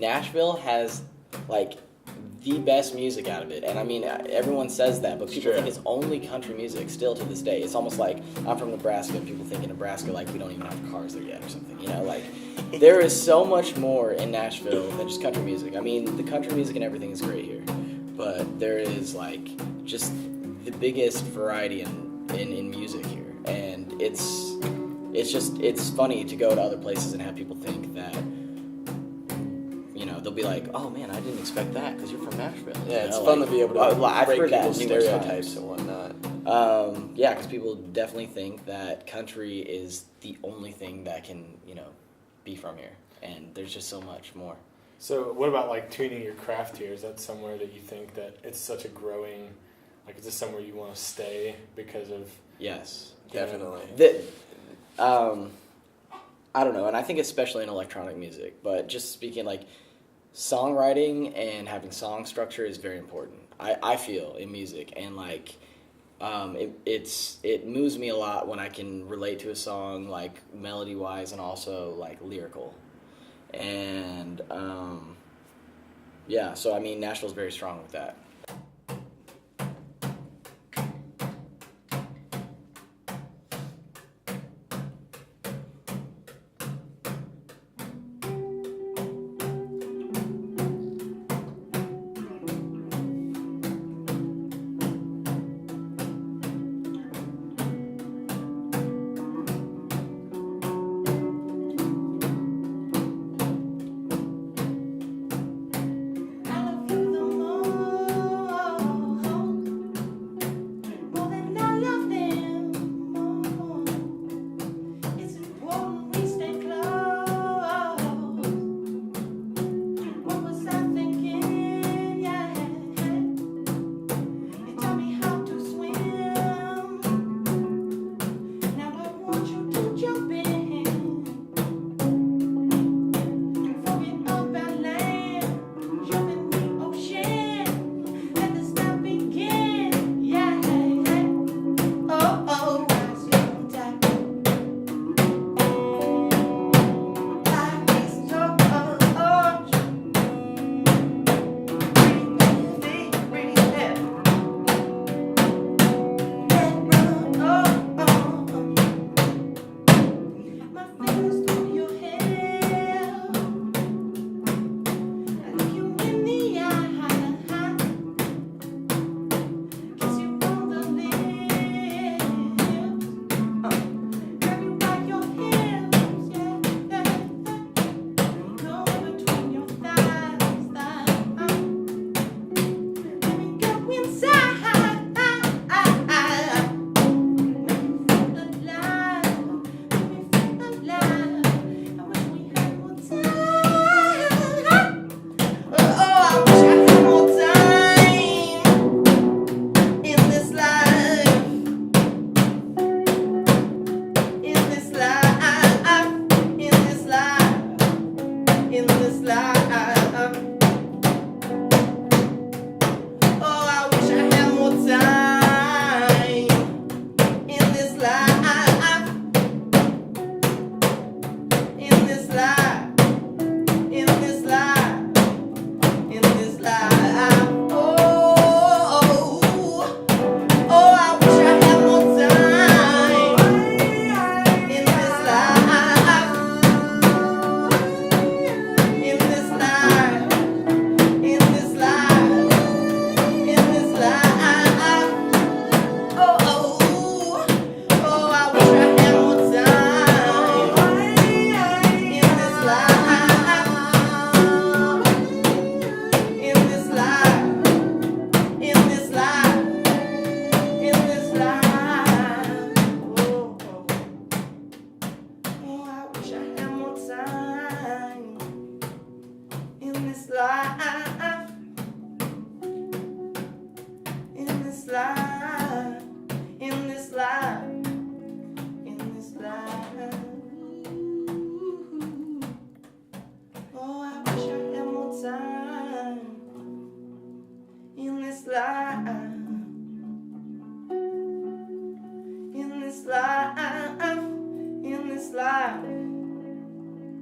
Nashville has, like, the best music out of it. And I mean, everyone says that, but people think it's only country music still to this day. It's almost like I'm from Nebraska and people think in Nebraska, like, we don't even have cars there yet or something, you know? Like, there is so much more in Nashville than just country music. I mean, the country music and everything is great here, but there is, like, just the biggest variety in music here. And it's funny to go to other places and have people think that, you know, they'll be like, oh man, I didn't expect that because you're from Nashville. Yeah, it's fun to be able to I've break heard people's that numerous stereotypes times. and whatnot. Yeah, because people definitely think that country is the only thing that can, you know, be from here. And there's just so much more. So what about like tuning your craft here? Is that somewhere that you think that it's such a growing, like is this somewhere you want to stay because of? Yes. Definitely. I don't know, and I think especially in electronic music, but just speaking like songwriting and having song structure is very important. I feel in music, and like it moves me a lot when I can relate to a song like melody wise and also like lyrical, and yeah. So I mean, Nashville's very strong with that.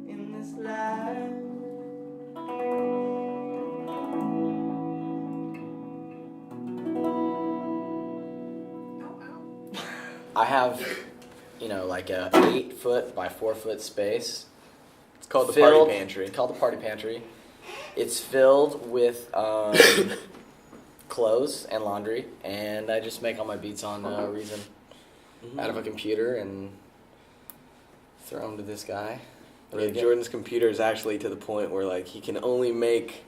In this life. I have, like a 8-foot by 4-foot space. It's called the filled- party pantry. It's called the party pantry. It's filled with clothes and laundry, and I just make all my beats on Reason out of a computer and throw them to this guy. Yeah, Jordan's computer is actually to the point where like he can only make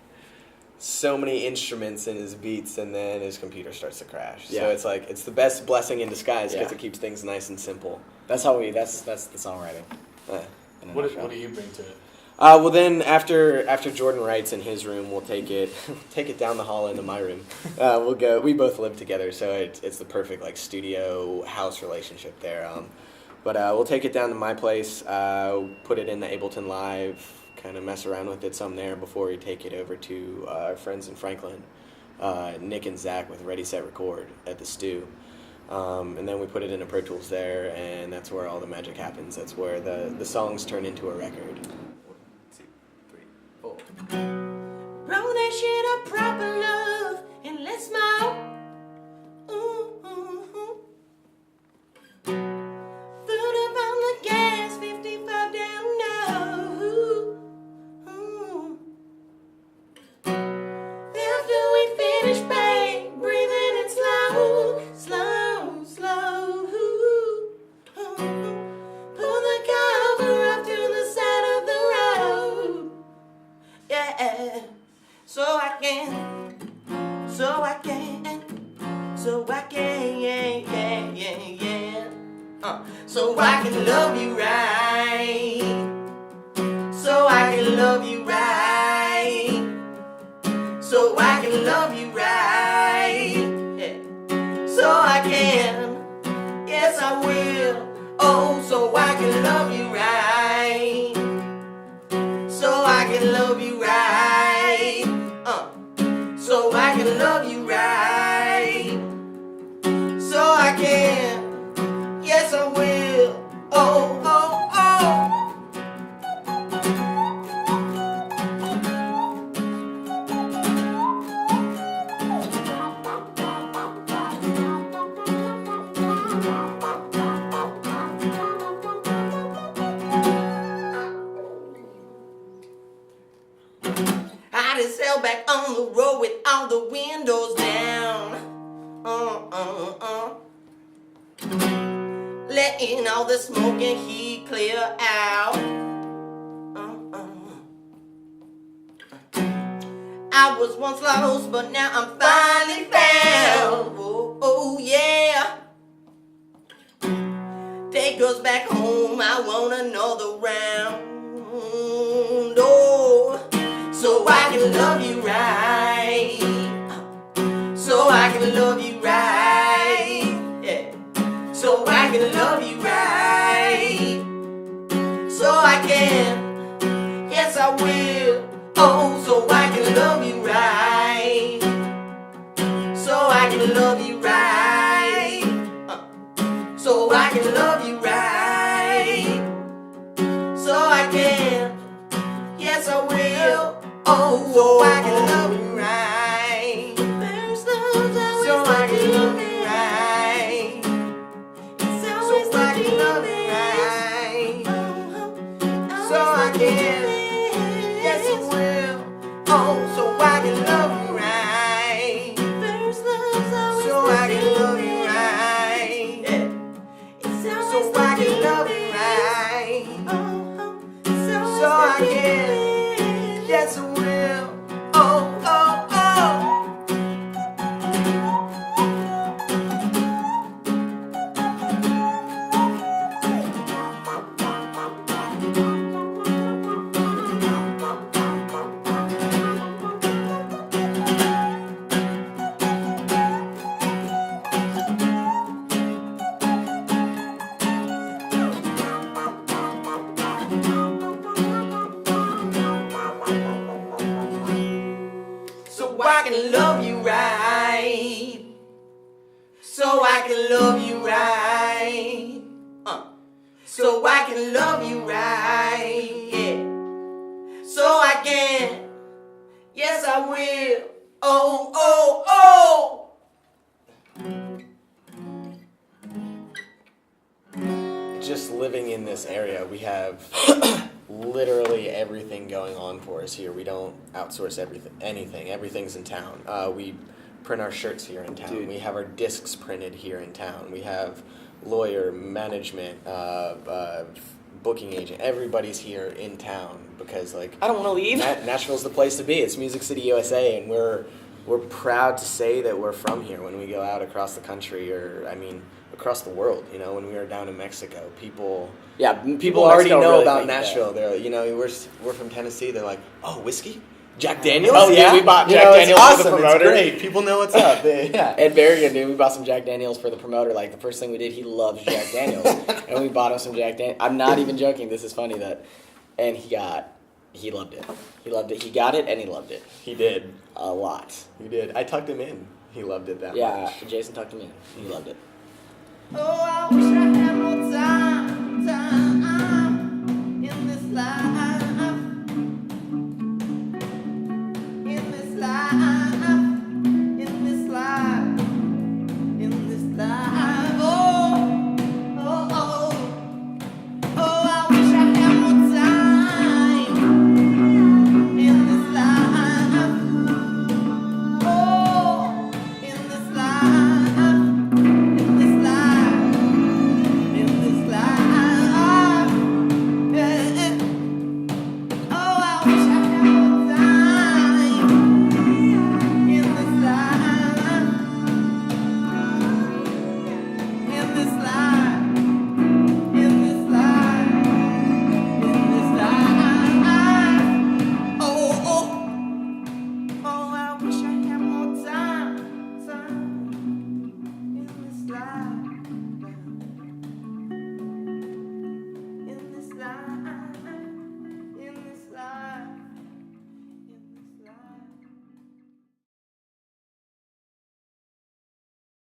so many instruments in his beats, and then his computer starts to crash. Yeah. So it's like it's the best blessing in disguise because Yeah. it keeps things nice and simple. That's how that's the songwriting. In a What nutshell. do you bring to it? Well, then after Jordan writes in his room, we'll take it down the hall into my room. We'll go. We both live together, so it's the perfect like studio house relationship there. But we'll take it down to my place, put it in the Ableton Live, kind of mess around with it some there before we take it over to our friends in Franklin, Nick and Zach with Ready Set Record at the Stew. And then we put it into Pro Tools there, and that's where all the magic happens. That's where the songs turn into a record. 1, 2, 3, 4. Roll that shit up proper, love, and let's smoke. Foot up on the gas, 55 down low. After we finish, babe, breathing in slow, slow, slow. Pull the cover up to the side of the road. Yeah, so I can, yeah. So I can love you right. So I can love you right. So I can love you right. Yeah. So I can, yes I will. Oh, so I can love you right. So I can love you right. So I can love you right. So I can, yes I will. Oh, oh, oh. I just sail back on the road with all the windows down. Letting all the smoke and heat clear out. I was once lost, but now I'm finally found. Oh, oh yeah. Take us back home, I want another round. Oh, so I can love you right. So I can love you right. Yeah. So I can love you right. So I can, yes I will. Oh, so I can love you right. So I can love you right. So I can love you right. So I can, yes I will. Oh, so I can love you right. So I can love you right. So I can love you right. So I can, yes I will. Oh, so I can love you right. So I can love you right. Yeah. So I can love you right. So I can, yes I will. Oh, oh, oh. So I can love you right. So I can love you right. So I can love you right. Yeah. So I can, yes I will. Oh, oh, oh. just living in this area, we have literally everything going on for us here. We don't outsource anything. Everything's in town. We print our shirts here in town. Dude. We have our discs printed here in town. We have lawyer, management, booking agent. Everybody's here in town because, like, I don't want to leave. Nashville's the place to be. It's Music City, USA, and we're proud to say that we're from here when we go out across the country, or I mean, across the world. You know, when we were down in Mexico, people People already in Mexico know really about think that. Nashville. They're, you know, we're from Tennessee. They're like, oh, whiskey, Jack Daniels. Oh, yeah, we bought You Jack know, Daniels it's for the awesome. promoter. It's great. People know what's up. Yeah. Ed Berrigan, dude, we bought some Jack Daniels for the promoter. Like, the first thing we did, he loves Jack Daniels. And we bought him some Jack Daniels. I'm not even joking. This is funny and he loved it. He loved it. He got it and he loved it. He did. A lot. He did. I tucked him in. He loved it that much. Yeah, Jason tucked him in. He loved it.